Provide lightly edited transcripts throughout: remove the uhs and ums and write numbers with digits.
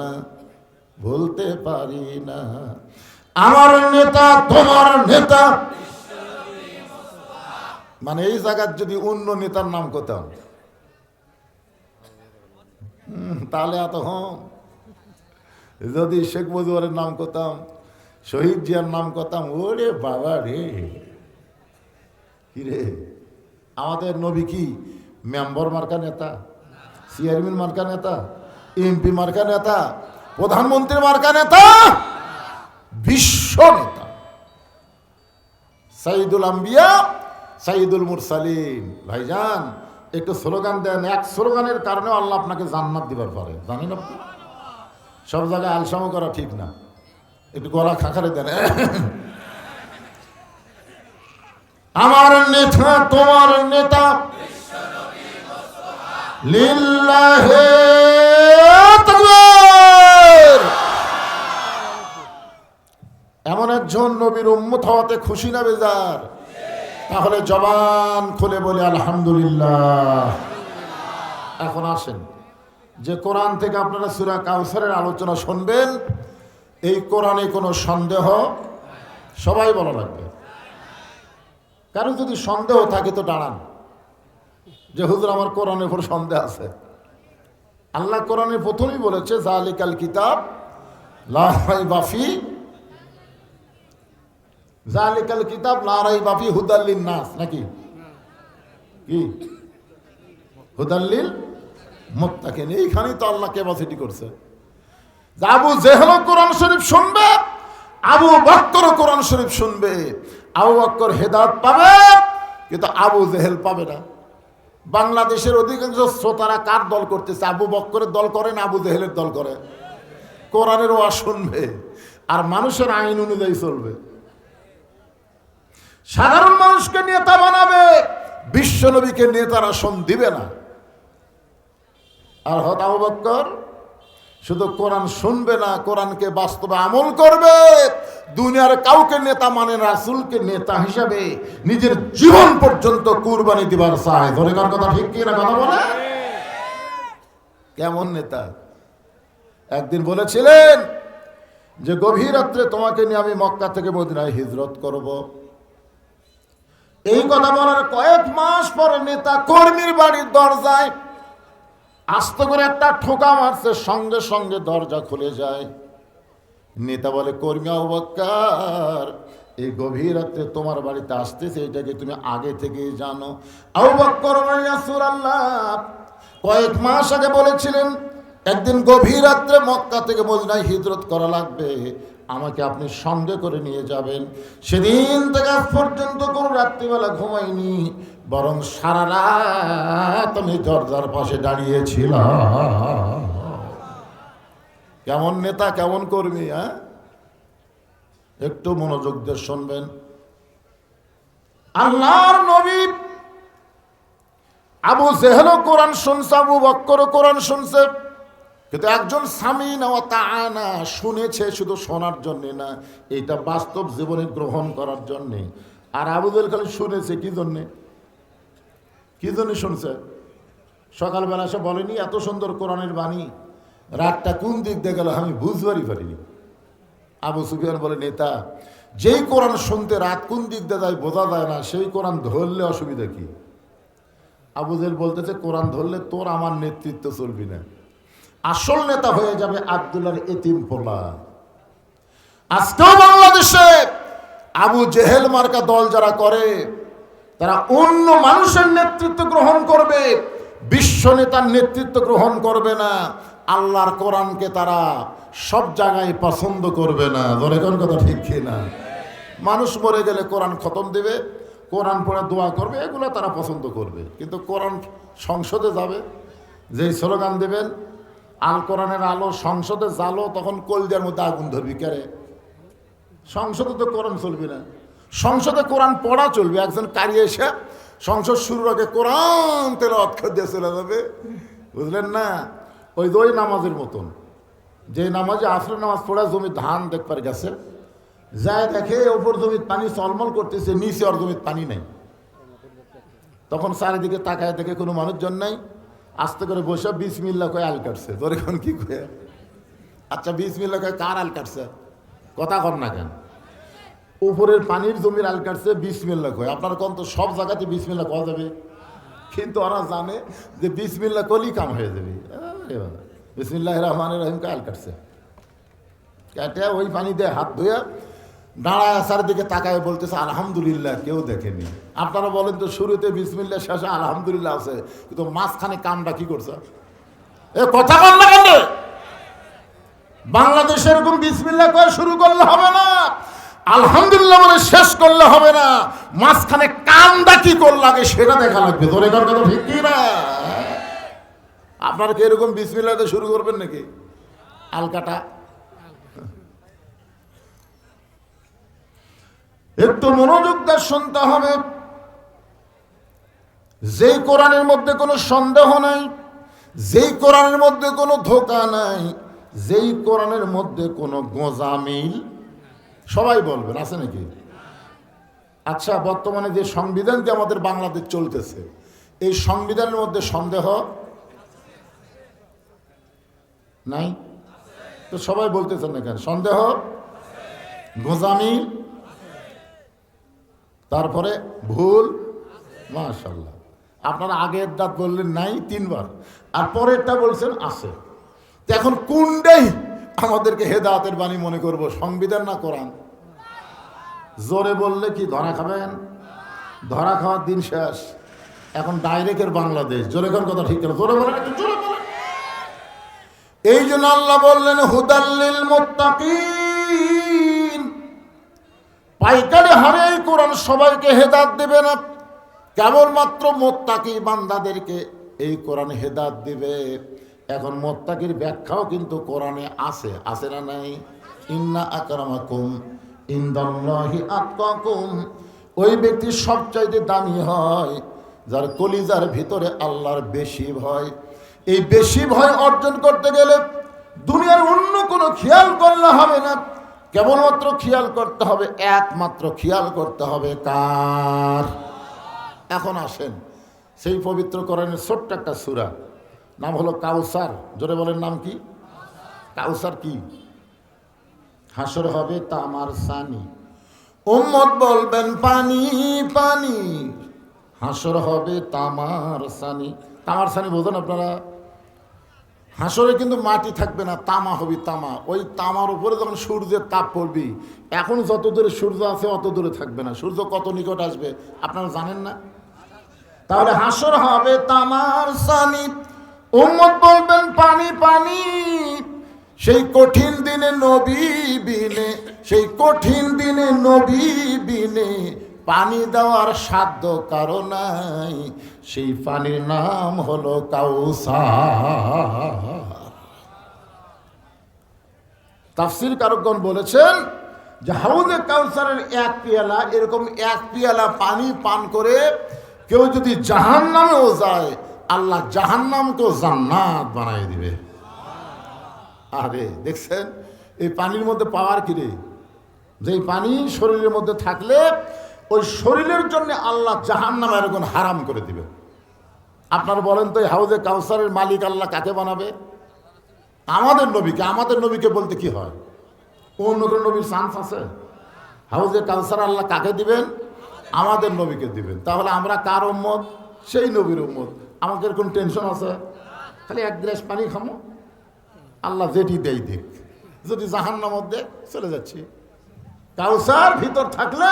না, ভুলতে পারি না। আমার নেতা তোমার নেতা, মানে এই জায়গার যদি অন্য নেতার নাম করতাম তাহলে এত যদি শেখ মুজিবের নাম করতাম, শহীদ জিয়ার নাম করতাম, ওরে বাবা রে, কি রে, আমাদের নবী কি মেম্বার মার্কা নেতা, চেয়ারম্যান মার্কা নেতা, এমপি মার্কা নেতা, প্রধানমন্ত্রী মার্কা নেতা, বিশ্ব নেতা, সাইদুল আম্বিয়া সাইদুল মুরসালিন। ভাইজান একটু স্লোগান দেন, এক স্লোগানের কারণে আল্লাহ আপনাকে জান্নাত দিবার পারে, জানেন আপনি? সব জায়গায় আলসামো করা ঠিক না, একটু গলা খাখারে দেন। আমার নেতা তোমার নেতা, লিল্লাহে তাকবীর। এমন একজন নবীর উম্মত হওয়াতে খুশি না বেজার? তাহলে জবান খুলে বলি আলহামদুলিল্লাহ। এখন আসেন যে কোরআন থেকে আপনারা সূরা কাউসারের আলোচনা শুনবেন, এই কোরআনে কোনো সন্দেহ, সবাই বলা লাগবে। কারণ যদি সন্দেহ থাকে তো দাঁড়ান যে হুজুর আমার কোরআনের উপর সন্দেহ আছে। আল্লাহ কোরআনের প্রথমেই বলেছে যালিকাল কিতাব লা রাইবা ফি, যালিকাল কিতাব লা রাইবা ফি হুদাল লিন-নাস, নাকি কি হুদাল লিল মুত্তাকিন। এইখানেই তো আল্লাহ ক্যাপাসিটি করছে। আবু জেহেল কোরআন শরীফ শুনবে, আবু বকর কোরআন শরীফ শুনবে, আবু বকর হেদায়েত পাবে কিন্তু আবু জেহেল পাবে না। বাংলাদেশের অধিকাংশ শ্রোতারা কার দল করতেছে? আবু বকরের দল করে না আবু জেহেলের দল করে? কোরআনের ওয়াজ শুনবে আর মানুষের আইন অনুযায়ী চলবে। সাধারণ মানুষকে নেতা বানাবে, বিশ্ব নবীকে নেতার আসন দিবে না। আর হত আবু বকর শুধু কোরআন শুনবে না, কোরআনকে বাস্তবে আমল করবে। দুনিয়ার কাউকে নেতা মানে, রাসূলকে নেতা হিসাবে নিজের জীবন পর্যন্ত কুরবানি দিবার চায়। ধরে কার কথা ঠিক কি না? কথা বলে কেমন নেতা? একদিন বলেছিলেন যে গভীর রাত্রে তোমাকে নিয়ে আমি মক্কা থেকে মদিনায় হিজরত করব। এই কথা বলার কয়েক মাস পরে নেতা কর্মীর বাড়ির দরজায় আস্তে করে একটা ঠোকা মারছে, সঙ্গে সঙ্গে দরজা খুলে যায়। নেতা বলে, কর্মী আবু বকর, এই গভীর রাতে তোমার বাড়িতে আসতেছে, এটাকে তুমি আগে থেকেই জানো? আবু বকর বলে, ইয়া রাসূলুল্লাহ, কয়েক মাস আগে বলেছিলেন একদিন গভীর রাত্রে মক্কা থেকে মদিনায় হিজরত করা লাগবে, আমাকে আপনি সঙ্গে করে নিয়ে যাবেন। সেদিন থেকে আজ পর্যন্ত কোনো রাত্রিবেলা ঘুমাইনি, বরং সারা রাত আমি দরজার পাশে দাঁড়িয়েছিলাম। কেমন নেতা, কেমন কর্মী! হ্যাঁ, একটু মনোযোগ দিয়ে শুনবেন। আল্লাহর নবী আবু জেহেল কোরআন শুনছে, আবু বকর কোরআন শুনছে, কিন্তু একজন সামিনা ওয়া তাআনা শুনেছে শুধু শোনার জন্য না, এটা বাস্তব জীবনে গ্রহণ করার জন্য। আর আবু জেহেল খালি শুনেছে কি জন্যে? কি জন্য শুনছে? সকালবেলা সে বলেনি এত সুন্দর কোরআনের বাণী, রাতটা কোন দিক দিয়ে গেল আমি বুঝবারই পারিনি। আবু সুফিয়ান বলে, নেতা, যেই কোরআন শুনতে রাত কোন দিক দিয়ে যায় বোঝা যায় না, সেই কোরআন ধরলে অসুবিধা কি? আবু জেহেল বলতেছে, কোরআন ধরলে তোর আমার নেতৃত্ব চলবি না, আসল নেতা হয়ে যাবে আব্দুল্লাহর এতিম পোলা। আজকেও বাংলাদেশে আবু জেহেল মার্কা দল যারা করে, তারা অন্য মানুষের নেতৃত্ব গ্রহণ করবে, বিশ্ব নেতার নেতৃত্ব গ্রহণ করবে না। আল্লাহর কোরআনকে তারা সব জায়গায় পছন্দ করবে না। ধরে কোন কথা ঠিক কিনা? মানুষ মরে গেলে কোরআন খতম দেবে, কোরআন পড়ে দোয়া করবে, এগুলো তারা পছন্দ করবে। কিন্তু কোরআন সংসদে যাবে, যেই স্লোগান দেবেন আল কোরআনের আলো সংসদে জ্বালো, তখন কলজার মধ্যে আগুন ধরবি। কেরে? সংসদে তো কোরআন চলবে না, সংসদে কোরআন পড়া চলবে। একজন কারি এসে সংসদ শুরুর আগে কোরআন তেলাওয়াত করে দিয়ে চলে যাবে, বুঝলেন না? ওই নামাজের মতন, যে নামাজে আসরের নামাজ পড়া জমি ধান দেখবার গেছে, যায় দেখে ওপর জমির পানি চলমল করতেছে, নিচে আর জমির পানি নেই। তখন চারিদিকে তাকায় দেখে কোনো মানুষজন নাই, আস্তে করে বসে বিসমিল্লাহ কয়ে আল কাটছে। তোর এখন কি কয়ে আচ্ছা বিসমিল্লাহ কয় কার আল কাটছে? কথা কর না কেন? উপরের পানির জমির আল কাটছে বিসমিল্লাহ কয়। আপনার কোন তো সব জায়গাতে বিসমিল্লাহ কওয়া যাবে, কিন্তু ওরা জানে যে বিসমিল্লাহ কলি কাম হয়ে যাবে। বিসমিল্লাহির রহমানির রহিম আল কাটছে, কেটে ওই পানি দিয়ে হাত ধুয়ে দাঁড়ায় আসার দিকে তাকায় বলতেছে আলহামদুলিল্লাহ, কেউ দেখেনি। আপনারা বলেন তো শুরুতে বিসমিল্লাহ শেষে আলহামদুলিল্লাহ আছে, কিন্তু মাঝখানে কামটা কি করছে? এ কথা বল না কেন? বাংলাদেশে এরকম বিসমিল্লাহ করে শুরু করলে হবে না, আলহামদুলিল্লাহ বলে শেষ করলে হবে না, মাঝখানে কামটা কি করল আগে সেটা দেখা লাগবে। ধরে কথা ঠিক কি না? আপনারা কি এরকম বিসমিল্লাহ শুরু করবেন নাকি? আলকাটা একটু মনোযোগ দিয়ে শুনতে হবে। যেই কোরআনের মধ্যে কোনো সন্দেহ নাই, যেই কোরআনের মধ্যে কোনো ধোঁকা নাই, যেই কোরআনের মধ্যে কোনো গোঁজামিল, সবাই বলবেন আছে নাকি? আচ্ছা, বর্তমানে যে সংবিধানটি আমাদের বাংলাদেশ চলতেছে, এই সংবিধানের মধ্যে সন্দেহ নাই তো সবাই বলতেছেন না কেন? সন্দেহ, গোঁজামিল, তারপরে ভুল। মাশাআল্লাহ, আপনারা আগের দাঁত বললেন নাই 3 বার, আর পরেরটা বলছেন আছে। তো এখন কোনটাই আমাদেরকে হেদায়েতের বাণী মনে করব, সংবিধান না কোরআন? জোরে বললে কি ধরা খাবেন? ধরা খাওয়ার দিন শেষ, এখন ডাইরেক্টের বাংলাদেশ। জোরে কোন কথা ঠিক না? জোরে বলেন, জোরে বলেন। এই জন্য আল্লাহ বললেন হুদাল্লিল মুত্তাকিন, পাইকারি হারে এই কোরআন সবাইকে হেদায়েত দেবে না, কেবলমাত্র মুত্তাকি বান্দাদেরকে এই কোরআন হেদায়েত দিবে। এখন মুত্তাকির ব্যাখ্যাও কিন্তু কোরআনে আছে, আছে না নাই? ইন্না আকরামাকুম ইনদাল্লাহি আতকাকুম, ওই ব্যক্তি সবচাইতে দামি হয় যার কলিজার ভিতরে আল্লাহর বেশি ভয়। এই বেশি ভয় অর্জন করতে গেলে দুনিয়ার অন্য কোনো খেয়াল করলে হবে না, কেবলমাত্র খেয়াল করতে হবে, একমাত্র খেয়াল করতে হবে কার? এখন আসেন সেই পবিত্র কোরআনের ছোট্ট একটা সূরা, নাম হলো কাউসার। জোরে বলেন, নাম কি? কাউসার কি? হাসর হবে তামার সানি, উম্মত বলবেন পানি পানি, হাসর হবে তামার সানি। তামার সানি বোঝেন আপনারা? হাসরে কিন্তু মাটি থাকবে না, তামা হবে তামা। ওই তামার উপরে যখন সূর্যের তাপ পড়বি, এখন যত দূরে সূর্য আছে অত দূরে থাকবে না, সূর্য কত নিকট আসবে আপনারা জানেন না? তাহলে হাসর হবে তামার সানি, উম্মত বলবেন পানি পানি। সেই কঠিন দিনে নবী বিনে, সেই কঠিন দিনে নবী বিনে পানি দেওয়ার সাধ্য কারো নাই, সেই পানির নাম হলো কাউসার। তাফসীর কারকগণ বলেছেন যে হাউজে কাউসারের 1 পেয়ালা, এরকম 1 পেয়ালা পানি পান করে কেউ যদি জাহান্নামেও যায়, আল্লাহ জাহান্নামকেও জান্নাত বানিয়ে দিবে। আরে দেখছেন এই পানির মধ্যে পাওয়ার কি রে? যেই পানি শরীরের মধ্যে থাকলে ওই শরীরের জন্য আল্লাহ জাহান্নাম এরকম হারাম করে দিবে। আপনারা বলেন তো এই হাউজে কাউসারের মালিক আল্লাহ কাকে বানাবে? আমাদের নবীকে। আমাদের নবীকে বলতে কি হয়? অন্য কোনো নবীর চান্স আছে? হাউজে কাউসার আল্লাহ কাকে দিবেন? আমাদের নবীকে দিবেন। তাহলে আমরা কার উম্মত? সেই নবীর উম্মত। আমাদের কোন টেনশন আছে? খালি 1 গ্লাস পানি খামো, আল্লাহ যেটি দেই দেখ, যদি জাহান্নামের মধ্যে চলে যাচ্ছি। কাউসার ভিতর থাকলে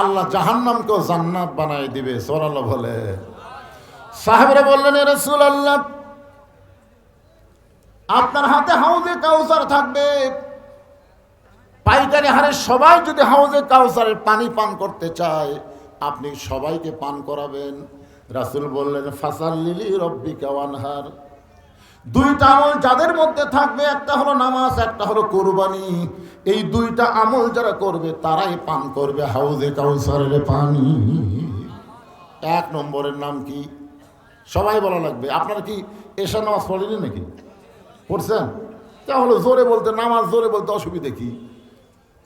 আল্লাহ জাহান্নামকেও জান্নাত বানায় দিবে। সুবহানাল্লাহ বলে। সাহাবীরা বললেন, ইয়া রাসূলুল্লাহ, আপনার হাতে হাউজে কাউসার থাকবে, পাইকারি হারে সবাই যদি হাউজে কাউসারের পানি পান করতে চায়, আপনি সবাইকে পান করাবেন। রাসূল বললেন, ফাসাল্লি রাব্বিকা ওয়ানহার। 2টা আমল যাদের মধ্যে থাকবে, একটা হলো নামাজ, একটা হলো কুরবানি। এই 2টা আমল যারা করবে তারাই পান করবে হাউজে কাউসারের পানি। 1 নম্বরের নাম কি? সবাই বলা লাগবে। আপনারা কি এশা নামাজ পড়েনি নাকি? পড়ছেন? তাহলে জোরে বলতে, নামাজ জোরে বলতে অসুবিধা কি?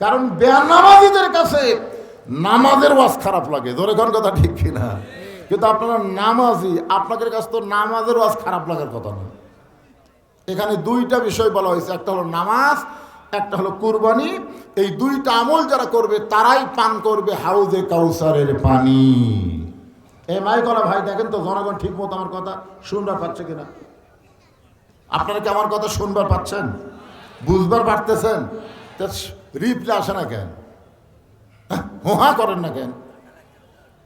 কারণ বেনামাজিদের কাছে নামাজের ওয়াজ খারাপ লাগে। জোরে কোন কথা ঠিক কিনা? কিন্তু আপনারা নামাজি, আপনাদের কাছে তো নামাজের ওয়াজ খারাপ লাগার কথা না। এখানে দুইটা বিষয় বলা হয়েছে, একটা হলো নামাজ, একটা হলো কুরবানি। এই দুইটা আমল যারা করবে তারাই পান করবে হাউজে কাউসারের পানি। এই মাইকলা ভাই দেখেন তো জনগণ ঠিক মতো আমার কথা শুনবার পাচ্ছে কিনা? আপনারা কি আমার কথা শুনবার পাচ্ছেন, বুঝবার পারতেছেন? রিপ্লে আসে না কেন, হোহা করেন না কেন?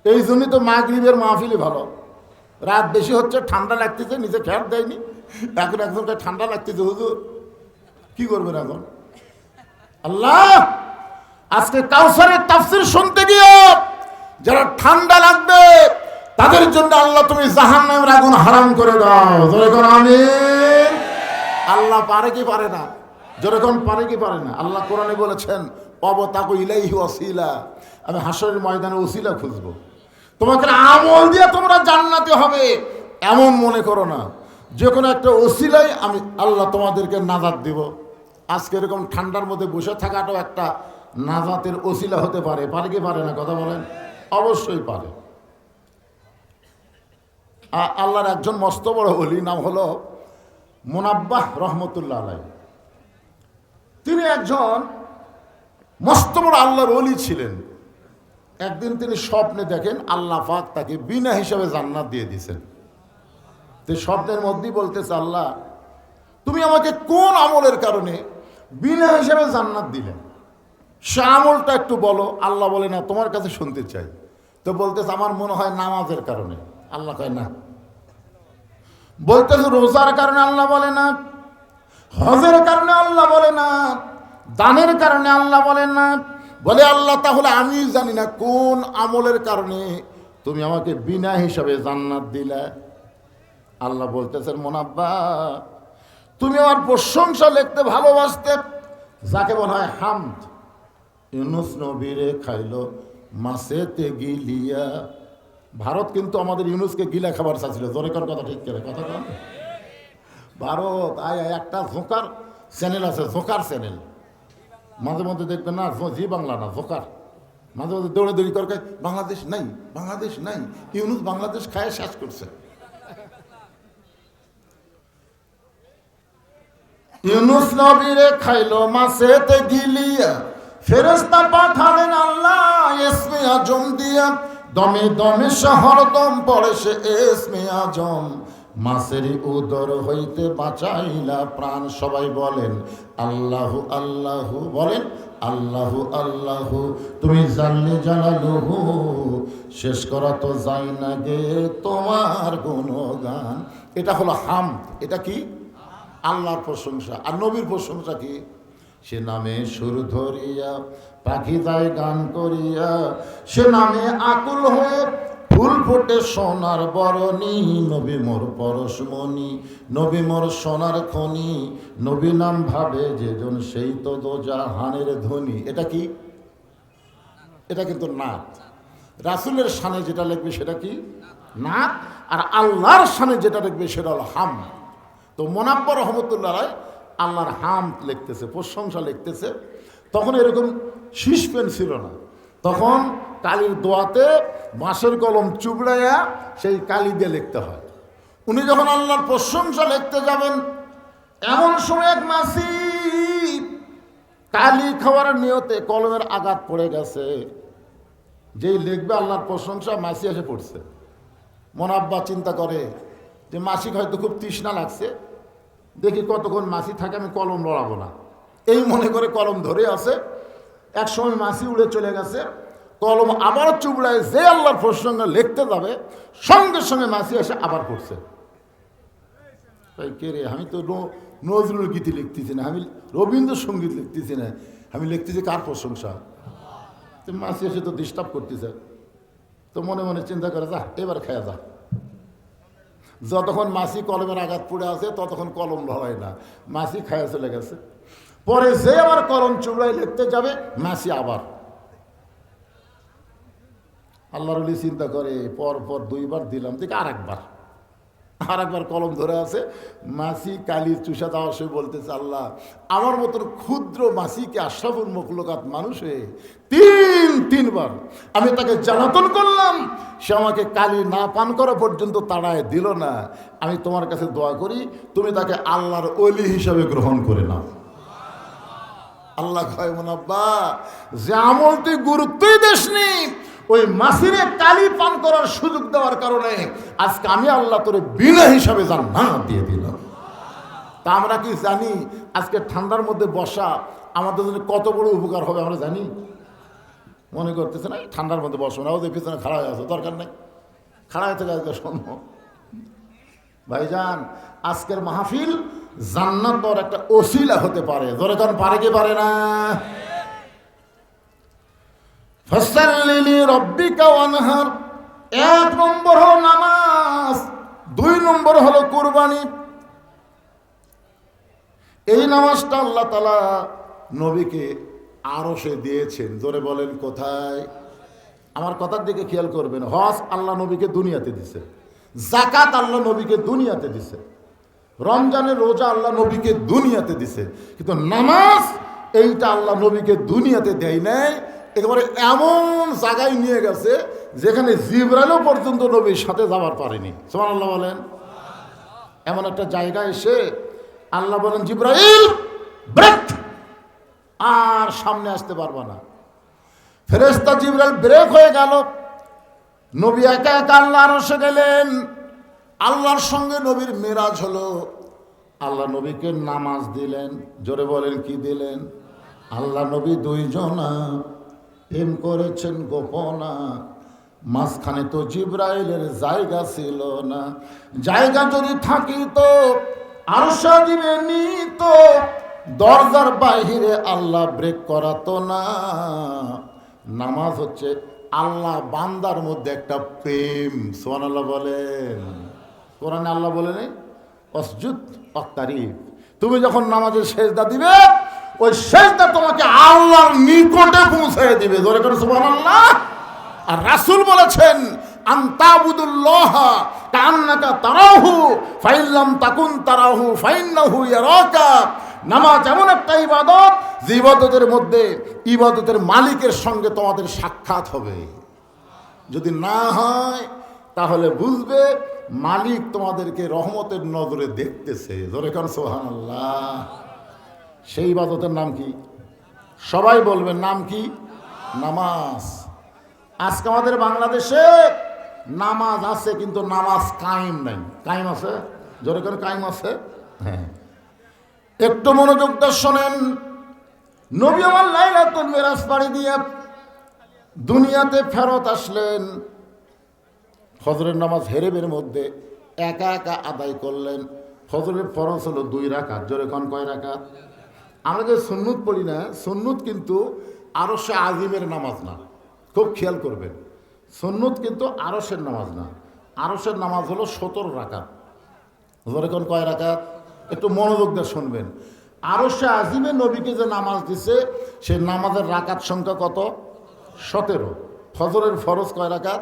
এই জন্যই তো মাগরিবের মাহফিলই ভালো। রাত বেশি হচ্ছে, ঠান্ডা লাগতেছে, নিজে খেয়াল দেয়নি, এখন একজনকে ঠান্ডা লাগতেছে, হুজুর কি করবেন এখন? আল্লাহ আজকে কাউসারের তাফসীর শুনতে গিয়ে যারা ঠান্ডা লাগবে তাদের জন্য আল্লাহ তুমি জাহান্নামের আগুন হারাম করে দাও। জোরে কোন আমিন। আল্লাহ পারে কি পারে না? জোরে কোন পারে কি পারে না? আল্লাহ কোরআনে বলেছেন অবতাকু ইলাইহি ওয়াসিলা, আমি হাসরের ময়দানে ওসিলা খুঁজবো। তোমাকে আমল দিয়ে তোমরা জান্নাতে হবে এমন মনে করো না, যে কোনো একটা ওসিলাই আমি আল্লাহ তোমাদেরকে নাজাত দিব। আজকে এরকম ঠান্ডার মধ্যে বসে থাকাটাও একটা নাজাতের ওসিলা হতে পারে। পারে কি পারে না? কথা বলেন। অবশ্যই পারে। আল্লাহর একজন মস্ত বড় ওলি, নাম হলো মুনাব্বাহ রহমতুল্লাহ আলাইহি। তিনি একজন মস্ত বড় আল্লাহর ওলি ছিলেন। একদিন তিনি স্বপ্নে দেখেন আল্লাহ পাক তাকে বিনা হিসাবে জান্নাত দিয়ে দিয়েছেন। তো স্বপ্নের মধ্যেই বলতেছে, আল্লাহ তুমি আমাকে কোন আমলের কারণে বিনা হিসাবে জান্নাত দিলেন, সে আমলটা একটু বলো। আল্লাহ বলে না, তোমার কাছে শুনতে চাই। তো বলতেছে আমার মনে হয় নামাজের কারণে। আল্লাহ কয় না। বলতেছে রোজার কারণে। আল্লাহ বলে না। হজের কারণে। আল্লাহ বলে না। দানের কারণে। আল্লাহ বলেন না। বলে আল্লাহ তাহলে আমি জানি না কোন আমলের কারণে তুমি আমাকে বিনা হিসাবে জান্নাত দিলে। আল্লাহ বলতেছেন মুনাব্বা তুমি আমার প্রশংসা লিখতে ভালোবাসতে, যাকে বলা হয় হামদ। ইউনুস নবীরে খাইলো মাছেতে গিলিয়া। ভারত কিন্তু আমাদের ইউনুসকে গিলা খাবার চাচ্ছিল। জোরেকার কথা ঠিক করে কথা কন। ভারত একটা জোকার চ্যানেল আছে, জোকার চ্যানেল, মাঝে মধ্যে দেখবেন না, জি বাংলা না, জোকার। মাঝে মধ্যে দৌড়ে দৌড়ি করে বাংলাদেশ নাই, বাংলাদেশ নাই। ইউনুস বাংলাদেশ খায় শেষ করছে। ইউনুস নবীরে খাইলো মাছেতে গিলিয়া, ফেরেশতা পাঠালেন আল্লাহ ইসমে আজম দিয়া। দমে দমে শহর দম পড়ে সে ইসমে আজম, মাছেরই উদর হইতে বাঁচাইলা প্রাণ। সবাই বলেন আল্লাহু আল্লাহু, বলেন আল্লাহু আল্লাহু। তুমি জানলে জানালুহু, শেষ করা তো যায় না গে তোমার গুণগান। এটা হলো হামদ। এটা কি? আল্লাহর প্রশংসা। আর নবীর প্রশংসা কি? সে নামে সুর ধরিয়া পাখি যায় গান করিয়া, সে নামে আকুল হয়ে ফুল ফোটে সোনার বরণী। নবী মোর পরশমণি, নবী মোর সোনার খনি, নবী নাম ভাবে যেজন সেই তো দোজাহানের ধ্বনি। এটা কি? এটা কিন্তু নাত। রাসূলের শানে যেটা লিখবে সেটা কি? নাত। আর আল্লাহর শানে যেটা লিখবে সেটা হলো হামদ। তো মুনাব্বা রহমতুল্লাহ আল্লাহর হামদ লিখতেছে, প্রশংসা লিখতেছে। তখন এরকম শীষ পেন ছিল না, তখন কালির দোয়াতে বাঁশের কলম চুবড়াইয়া সেই কালি দিয়ে লিখতে হয়। উনি যখন আল্লাহর প্রশংসা লিখতে যাবেন, এমন সময় এক মাসি কালি খাওয়ার নিয়তে কলমের আঘাত পড়ে গেছে। যেই লিখবে আল্লাহর প্রশংসা, মাসি এসে পড়ছে। মুনাব্বা চিন্তা করে যে মাসিক হয়তো খুব তৃষ্ণা লাগছে, দেখি কতক্ষণ মাসি থাকে, আমি কলম লড়াবো না, এই মনে করে কলম ধরে আছে। এক সময় মাসি উড়ে চলে গেছে, কলম আবার চুবড়ায় যে আল্লাহর প্রসঙ্গে লিখতে যাবে, সঙ্গে সঙ্গে মাসি এসে আবার করছে। তাই কে রে, আমি তো নজরুল গীতি লিখতেছি না, আমি রবীন্দ্রসঙ্গীত লিখতেছি না, আমি লিখতেছি কার প্রশংসা? তো মাসি এসে তো ডিস্টার্ব করতেছে। তো মনে মনে চিন্তা করে, যা এবার খায়া যা। যতক্ষণ মাসি কলমের আঘাত পড়ে আছে ততক্ষণ কলম লড়ায় না, মাসি খায়া চলে গেছে। পরে যে আবার কলম চুবড়ায় লিখতে যাবে, মাসি আবার। আল্লাহর ওলি চিন্তা করে, পর পর দুইবার দিলাম, দেখি আর একবার। আর একবার কলম ধরে আছে, মাছি কালি চুষা দেওয়ার সে বলতেছে, আল্লাহ আমার মতন ক্ষুদ্র মাছিকে আশরাফুল মখলুকাত মানুষে তিনবার আমি তাকে জ্বালাতন করলাম, সে আমাকে কালি না পান করা পর্যন্ত তাড়ায় দিল না। আমি তোমার কাছে দোয়া করি তুমি তাকে আল্লাহর ওলি হিসাবে গ্রহণ করে নাও। আল্লাহ কয় মোনাব্বা, যে আমল তুই গুরুত্বই দিসনি, ওই মাসিরে কালি পান করার সুযোগ দেওয়ার কারণে আজকে আমি আল্লাহ তোরে বিনা হিসাবে জান্নাত দিয়ে দিলাম। তা আমরা কি জানি আজকে ঠান্ডার মধ্যে বসা আমাদের জন্য কত বড় উপকার হবে? আমরা জানি? মনে করতেছে না ঠান্ডার মধ্যে বসবো না, ওদের পিছনে খাড়া হয়ে আসো, দরকার নেই, খাড়া হয়ে থেকে আজকে শোনো ভাইজান, আজকের মাহফিল জান্নাত পাওয়ার একটা ওসিলা হতে পারে। ধরে কারণ পারে কি পারে না? ফাসাল্লি রাব্বিকা ওয়ানহার, 1 নম্বর হলো নামাজ, 2 নম্বর হলো কুরবানি। এই নামাজটা আল্লাহ তাআলা নবীকে আরশে দিয়েছেন। জোরে বলেন কোথায়? আমার কথার দিকে খেয়াল করবেন। হজ আল্লাহ নবীকে দুনিয়াতে দিছে, যাকাত আল্লাহ নবীকে দুনিয়াতে দিছে, রমজানের রোজা আল্লাহ নবীকে দুনিয়াতে দিছে, কিন্তু নামাজ এইটা আল্লাহ নবীকে দুনিয়াতে দেয় নাই। একেবারে এমন জায়গায় নিয়ে গেছে যেখানে জিবরাইলও পর্যন্ত নবীর সাথে যাওয়ার পারেনি। সুবহানাল্লাহ বলেন। এমন একটা জায়গায় এসে আল্লাহ বলেন, জিবরাইল ব্রেক, আর সামনে আসতে পারবা না। ফেরেশতা জিবরাইল ব্রেক হয়ে গেল, নবী একা একা আল্লাহর আরশে গেলেন। আল্লাহর সঙ্গে নবীর মেরাজ হলো। আল্লাহ নবীকে নামাজ দিলেন। জোরে বলেন কি দিলেন? আল্লাহ নবী 2 জনা প্রেম করেছেন গোপনা, মাঝখানে তো জিবরাইলের জায়গা ছিল না। জায়গা যদি থাকিত আরশা দিবে নিত, দরজার বাহিরে আল্লাহ ব্রেক করাতো না। নামাজ হচ্ছে আল্লাহ বান্দার মধ্যে একটা প্রেম। সুবহানাল্লাহ বলেন। কোরআনে আল্লাহ বলেন, অসজুদ ওয়াক্তারিব, তুমি যখন নামাজের সেজদা দিবে ওই সেজদা তোমাকে আল্লাহর নিকটে পৌঁছে দিবে। জোরে করে সুবহানাল্লাহ। আর রাসূল বলেছেন, আনতাবুদুল্লাহ কান্নাকা তারাহু ফাইল্লাম তাকুন তারাহু ফাইন্নাহু ইয়ারাকা। নামাজ এমন একটা ইবাদত যে ইবাদতের মধ্যে ইবাদতের মালিকের সঙ্গে তোমাদের সাক্ষাৎ হবে। যদি না হয় তাহলে বুঝবে মালিক তোমাদেরকে রহমতের নজরে দেখতেছে। জোরে কান সুবহানাল্লাহ। সেই ইবাদতের নাম কি? সবাই বলবেন নাম কি? নামাজ। আজকে আমাদের বাংলাদেশে নামাজ আছে কিন্তু নামাজ কায়েম নাই। কায়েম আছে? জোরে করে কায়েম আছে? হ্যাঁ, একটু মনোযোগ দিয়ে শোনেন। নবী আমার লাইলাতুল মিরাজ পাড়ি দিয়ে দুনিয়াতে ফেরত আসলেন। ফজরের নামাজ হেরেবের মধ্যে একা একা আদায় করলেন। ফজরের ফরজ হলো 2 রাকাত। জোরে কোন কয় রাকাত? আমরা যে সুন্নত পড়ি না, সুন্নত কিন্তু আরশে আজিমের নামাজ না, খুব খেয়াল করবেন। সুন্নত কিন্তু আরশের নামাজ না, আরশের নামাজ হলো 17 রাকাত। জোরে কোন কয় রাকাত? একটু মনোযোগ দিয়ে শুনবেন। আরশে আজিমে নবীকে যে নামাজ দিছে সে নামাজের রাকাত সংখ্যা কত? 17। ফজরের ফরজ কয় রাকাত?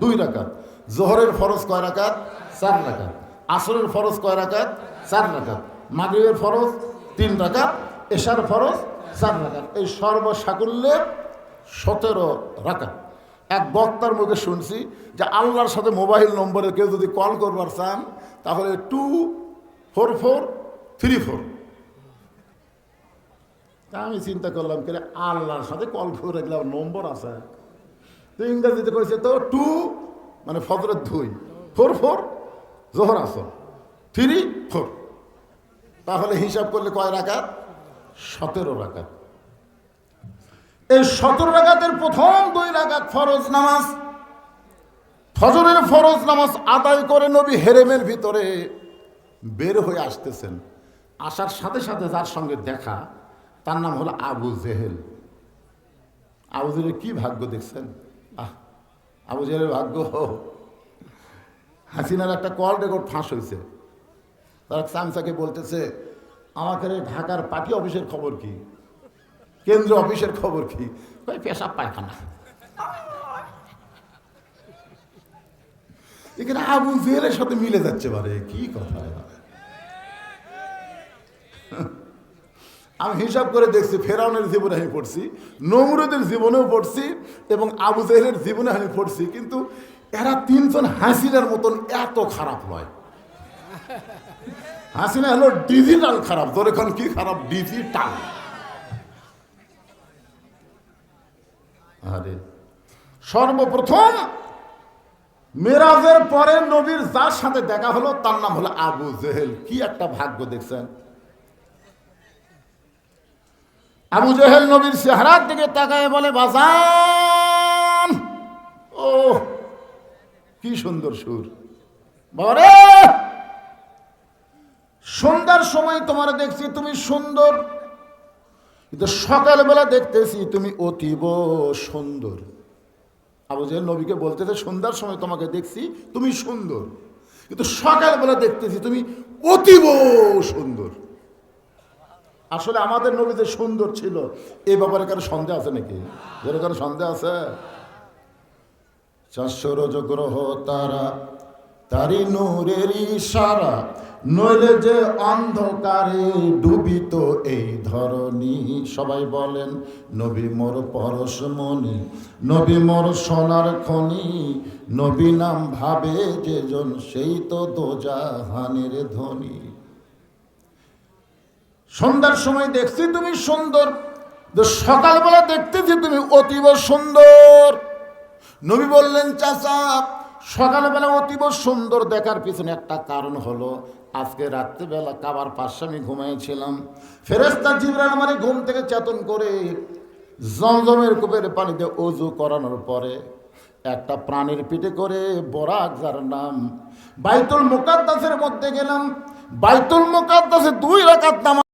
2 রাকাত। জোহরের ফরজ কয় রাকাত? 4 রাকাত। আসরের ফরজ কয় রাকাত? 4 রাকাত। মাগরিবের ফরজ 3 রাকাত। এশার ফরজ 4 রাকাত। এই সর্বসাকুল্যে 17 রাকাত। এক বক্তার মুখে শুনছি যে আল্লাহর সাথে মোবাইল নম্বরে কেউ যদি কল করবার চান তাহলে 24434। তা আমি চিন্তা করলাম কে আল্লাহর সাথে কল করে রাখলাম নম্বর আছে, তো ইংরেজিতে করেছে তো 2 মানে ফজরের 2, 44 জোহর আসর 3 4, তাহলে হিসাব করলে কয় রাকাত? 17 রাকাত। এই 17 রাকাতের প্রথম 2 রাকাত ফরজ নামাজ। ফজরের ফরজ নামাজ আদায় করে নবী হেরেমের ভিতরে বের হয়ে আসতেছেন। আসার সাথে সাথে যার সঙ্গে দেখা তার নাম হলো আবু জেহেল। আবু জেহেলের কি ভাগ্য দেখছেন? আবু জেহেলের ভাগ্য, হাসিনার একটা কল রেকর্ড ফাঁস হয়েছে। তারা চামচাকে বলতেছে, আমাকে ঢাকার পার্টি অফিসের খবর কি, কেন্দ্র অফিসের খবর কি? পেশাব পায়খানা। এখানে আবু জেহেলের সাথে মিলে যাচ্ছে পারে, কি কথা এবারে। আমি হিসাব করে দেখছি, ফেরাউনের জীবনে আমি পড়ছি, নমরুদের জীবনেও পড়ছি এবং আবু জেহেলের জীবনে আমি পড়ছি, কিন্তু এরা তিনজন হাসিনার মতন এত খারাপ নয়। হাসিনা হলো ডিজিটাল খারাপ, তোর এখন কি খারাপ, ডিজিটাল। আরে সর্বপ্রথম মেরাজের পরে নবীর যার সাথে দেখা হলো তার নাম হলো আবু জেহেল। কি একটা ভাগ্য দেখছেন। আবু জেহেল নবীর চেহারার দিকে তাকায় বলে, বাজান, ও কি সুন্দর সুর, বরে সন্ধ্যার সময় তোমার দেখছি তুমি সুন্দর, কিন্তু সকালবেলা দেখতেছি তুমি অতীব সুন্দর। আবু জেহেল নবীকে বলতেছে, সন্ধ্যার সময় তোমাকে দেখছি তুমি সুন্দর, কিন্তু সকালবেলা দেখতেছি তুমি অতীব সুন্দর। আসলে আমাদের নবী যে সুন্দর ছিল এই ব্যাপারে কারো সন্দেহ আছে নাকি? যেন কারো সন্দেহ আছে? 400 রোজ গ্রহ তারা, তারি নূরের ইশারা, নইলে যে অন্ধকারে ডুবিত এই ধরনী। সবাই বলেন, নবী মোর পরশমণি, নবী মোর সোনার খনি, নবী নাম ভাবে যেজন সেই তো দোজাহানের ধনী। সন্ধ্যার সময় দেখছি তুমি সুন্দর, সকালবেলা দেখতেছি তুমি অতীব সুন্দর। নবী বললেন, চাচা সকালবেলা অতীব সুন্দর দেখার পিছনে একটা কারণ হলো, আজকে রাত্রিবেলা কাবার পাশে আমি ঘুমাইছিলাম, ফেরেশতা জিবরাইল আমার ঘুম থেকে চেতন করে জমজমের কূপের পানিতে ওযু করানোর পরে একটা প্রাণীর পিঠে করে বরাক, যার নাম, বাইতুল মুকাদ্দাসের মধ্যে গেলাম। বাইতুল মুকাদ্দাসে 2 রাকাত নামাজ